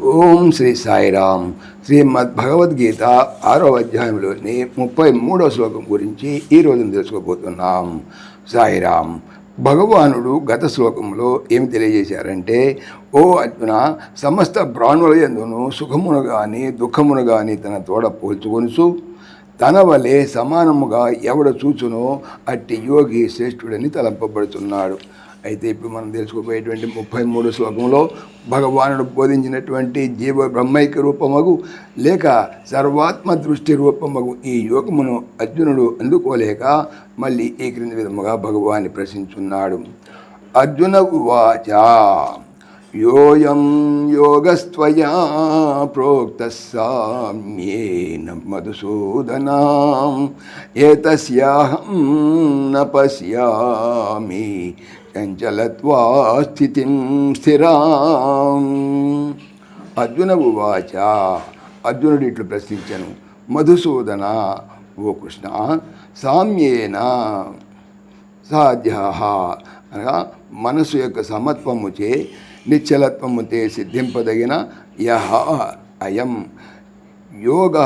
ఓం శ్రీ సాయిరామ్. శ్రీమద్ భగవద్గీత 6వ అధ్యాయంలోని 33వ శ్లోకం గురించి ఈరోజు తెలుసుకోబోతున్నాం. సాయిరామ్. భగవానుడు గత శ్లోకంలో ఏమి తెలియజేశారంటే, ఓ అర్జున, సమస్త ప్రాణుల యందును సుఖమును కానీ దుఃఖమును కానీ తన తోడ పోల్చుకొనుచు తన వలె సమానముగా ఎవడ చూచునో అట్టి యోగి శ్రేష్ఠుడని తలంపబడుతున్నాడు. అయితే ఇప్పుడు మనం తెలుసుకోబోయేటువంటి 33 శ్లోకంలో భగవానుడు బోధించినటువంటి జీవ బ్రహ్మైక్య రూపమగు లేక సర్వాత్మ దృష్టి రూపమగు ఈ యోగమును అర్జునుడు అందుకోలేక మళ్ళీ ఈ క్రింది విధముగా భగవాన్ని ప్రశ్నించున్నాడు. అర్జున ఉవాచ, యోయం యోగస్త్వయా ప్రోక్త సామ్యేన మధుసూదనా ఏతస్యాహం న పశ్యామి చంచలత్వా స్థితిం స్థిరాం. అర్జున ఉవాచ, అర్జునుడు ఇట్లు ప్రశ్నించను. మధుసూదన, ఓ కృష్ణ, సామ్యేన సాధ్య అనగా మనసు యొక్క సమత్వముచే నిశ్చలత్వముచే సిద్ధింపదగిన యహ అయం యోగ,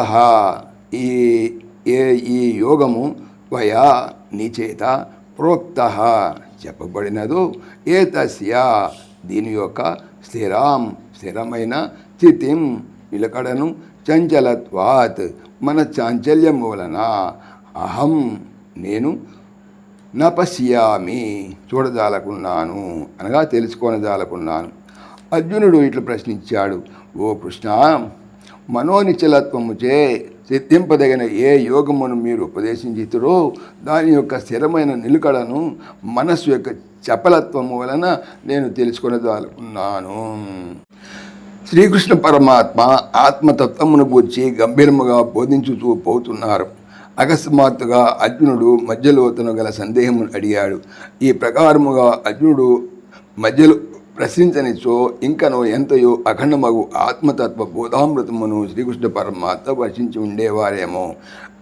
ఈ యోగము త్వయా నిచేత ప్రోక్త చెప్పబడినదు, ఏతస్య దీని యొక్క స్థిరమైన స్థితిం నిలకడను, చంచలత్వాత్ మన చాంచల్యము వలన, అహం నేను, న పశ్యామి చూడజాలకున్నాను అనగా తెలుసుకోనజాలకున్నాను. అర్జునుడు ఇట్లు ప్రశ్నించాడు, ఓ కృష్ణ, మనోనిశ్చలత్వముచే సిద్ధింపదగిన ఏ యోగమును మీరు ఉపదేశించితురో దాని యొక్క స్థిరమైన నిలుకడను మనస్సు యొక్క చపలత్వము వలన నేను తెలుసుకొనగలుగుతున్నాను. శ్రీకృష్ణ పరమాత్మ ఆత్మతత్వమును గూర్చి గంభీరముగా బోధించుతూ పోతున్నారు. అకస్మాత్తుగా అర్జునుడు మధ్యలో తను గల సందేహము అడిగాడు. ఈ ప్రకారముగా అర్జునుడు మధ్యలో ప్రశ్నించనిచో ఇంకనో ఎంతయో అఖండమగు ఆత్మతత్వ బోధామృతమును శ్రీకృష్ణ పరమాత్మ వర్షించి ఉండేవారేమో.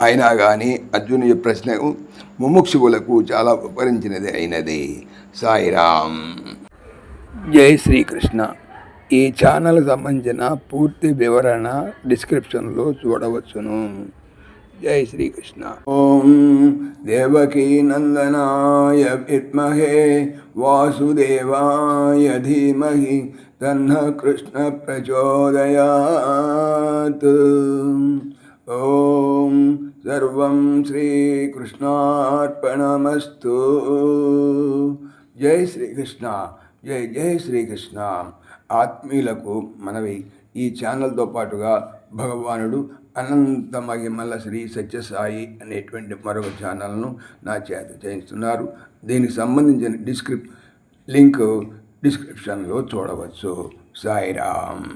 అయినా కానీ అర్జును ఈ ప్రశ్నకు ముముక్షువులకు చాలా ఉపకరించినది అయినది. సాయిరామ్. జై శ్రీకృష్ణ. ఈ ఛానల్ సంబంధించిన పూర్తి వివరణ డిస్క్రిప్షన్లో చూడవచ్చును. జై శ్రీకృష్ణ. ఓం దేవకీ నందనాయ విద్మహే వాసుదేవాయ ధీమహి తన్నః కృష్ణ ప్రచోదయాత్. ఓం సర్వం శ్రీకృష్ణార్పణమస్తు. జై శ్రీకృష్ణ. జై జై శ్రీకృష్ణ. ఆత్మీయులకు మనవి, ఈ ఛానల్తో పాటుగా భగవానుడు అనంత మహిమల శ్రీ సత్యసాయి అనేటువంటి మరొక ఛానల్ను నా చేత చేయిస్తున్నారు. దీనికి సంబంధించిన లింక్ డిస్క్రిప్షన్లో చూడవచ్చు. సాయిరామ్.